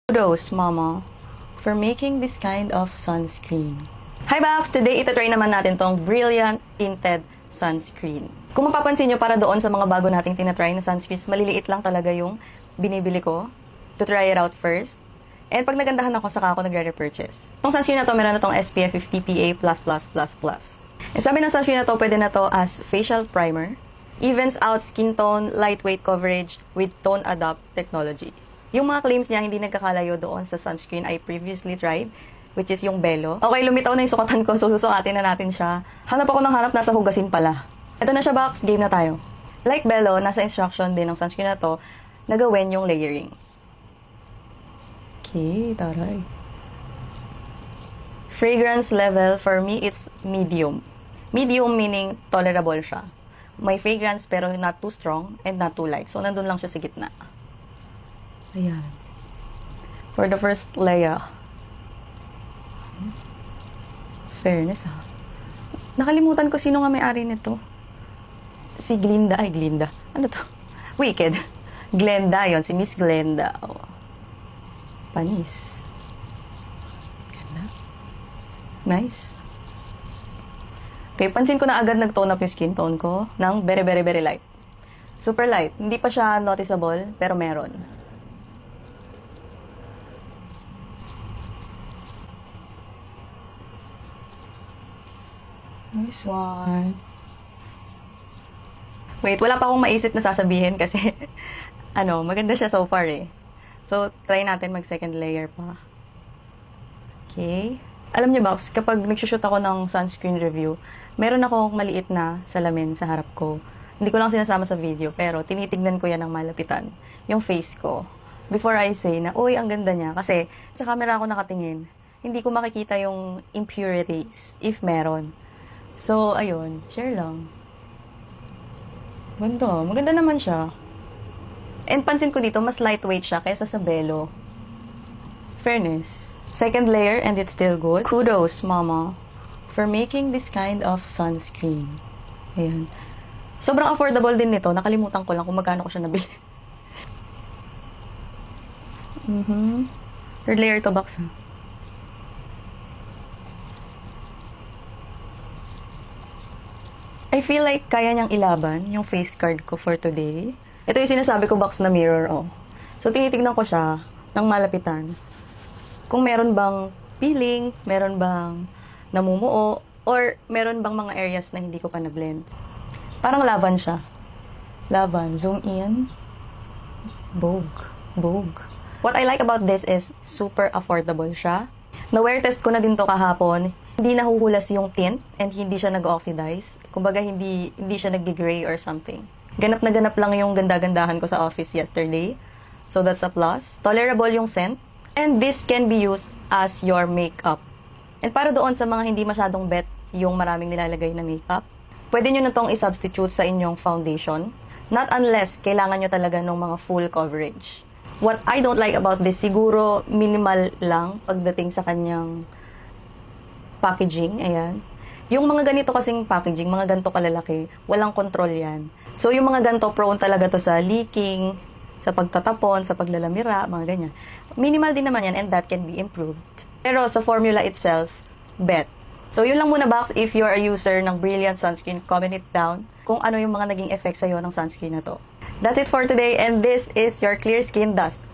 Kudos, Mama, for making this kind of sunscreen. Hi, Bax! Today, itatry naman natin tong Brilliant Tinted Sunscreen. Kung mapapansin nyo, para doon sa mga bago nating tinatry na sunscreens, maliliit lang talaga yung binibili ko to try it out first. And pag nagandahan ako, saka ako nagre-repurchase. Itong sunscreen na to, meron na tong SPF 50 PA++++. And sabi ng sunscreen na to, pwede na to as facial primer. Evens out skin tone, lightweight coverage with tone adapt technology. Yung mga claims niya hindi nagkakalayo doon sa sunscreen I previously tried, which is yung Belo. Okay, lumitaw na yung sukatan ko, so susukatin na natin siya. Hanap ako ng hanap, nasa hugasin pala. Ito na siya, Box. Game na tayo. Like Belo, nasa instruction din ng sunscreen na to, nagawin yung layering. Okay, taray. Fragrance level, for me, it's medium. Medium meaning tolerable siya. May fragrance pero not too strong and not too light. So, nandun lang siya sa gitna. Ayan. For the first layer. Fairness, ha? Nakalimutan ko sino nga may-ari nito. Si Glinda. Ay, Glinda. Ano to? Wicked. Glenda yon, si Miss Glenda. Oh. Panis. Ganda. Nice. Okay, pansin ko na agad nag-tone up yung skin tone ko ng very, very, very light. Super light. Hindi pa siya noticeable, pero meron. Nice one. Wait, wala pa akong maisip na sasabihin kasi maganda siya so far eh. So, try natin mag-second layer pa. Okay. Alam niyo, Box, kapag nagsushoot ako ng sunscreen review, meron akong maliit na salamin sa harap ko. Hindi ko lang sinasama sa video, pero tinitignan ko yan ng malapitan. Yung face ko. Before I say na, uy, ang ganda niya. Kasi sa camera ako nakatingin. Hindi ko makikita yung impurities, if meron. So, ayun. Share lang. Ganda. Maganda naman siya. And pansin ko dito, mas lightweight siya kaysa sa Belo. Fairness. Second layer and it's still good. Kudos, Mama, for making this kind of sunscreen. Ayan. Sobrang affordable din nito. Nakalimutan ko lang kung magkano ko siya nabili. Third layer to, Box, ha? I feel like kaya niyang ilaban yung face card ko for today. Ito yung sinasabi ko, Box, na mirror, oh. So, tinitignan ko siya ng malapitan. Kung meron bang peeling, meron bang namumuo, or meron bang mga areas na hindi ko pa na-blend. Parang laban siya. Laban. Zoom in. Vogue. What I like about this is super affordable siya. Na-wear test ko na din to kahapon. Hindi nahuhulas yung tint and hindi siya nag-oxidize. Kumbaga, hindi siya nag-gray or something. Ganap na ganap lang yung ganda-gandahan ko sa office yesterday. So, that's a plus. Tolerable yung scent. And this can be used as your makeup. And para doon sa mga hindi masyadong bet yung maraming nilalagay na makeup, pwede nyo na tong i-substitute sa inyong foundation. Not unless kailangan nyo talaga ng mga full coverage. What I don't like about this, siguro minimal lang pagdating sa kanyang packaging, ayan. Yung mga ganito kasing packaging, mga ganito kalalaki, walang control yan. So, yung mga ganito, prone talaga to sa leaking, sa pagtatapon, sa paglalamira, mga ganyan. Minimal din naman yan and that can be improved. Pero sa formula itself, bet. So, yun lang muna, Box. If you're a user ng Brilliant Sunscreen, comment it down kung ano yung mga naging effects sa'yo ng sunscreen na to. That's it for today and this is your Clear Skin Dust.